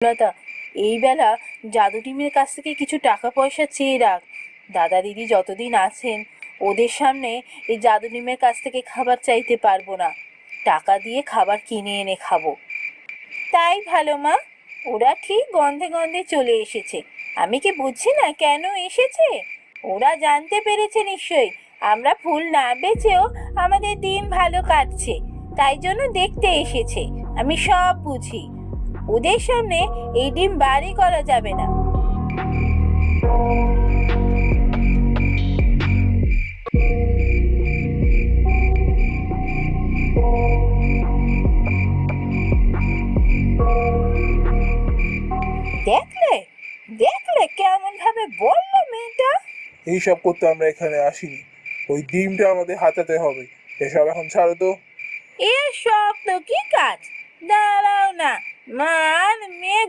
লতা, এই বেলা জাদু টিমের কাছ থেকে কিছু টাকা পয়সা চেয়ে রাখ। দাদা দিদি যতদিন আছেন ওদের সামনে এই জাদু টিমের কাছ থেকে খাবার চাইতে পারবো না। টাকা দিয়ে খাবার কিনে এনে খাবো। তাই ভালো মা, ওরা ঠিক গন্ধে গন্ধে চলে এসেছে। আমি কি বুঝছি না কেন এসেছে? ওরা জানতে পেরেছে নিশ্চয়ই আমরা ফুল না বেচেও আমাদের দিন ভালো কাটছে, তাই জন্য দেখতে এসেছে। আমি সব বুঝি। ওদের সামনে এই ডিম বাড়ি করা যাবে না। দেখলে দেখলে কেমন ভাবে বললো মেয়েটা। এইসব করতে আমরা এখানে আসিনি। ওই ডিমটা আমাদের হাতাতে হবে। এসব এখন ছাড়ো তো। এ শক্ত কি কাজ? দাঁড়াও না, মা আর মেয়ে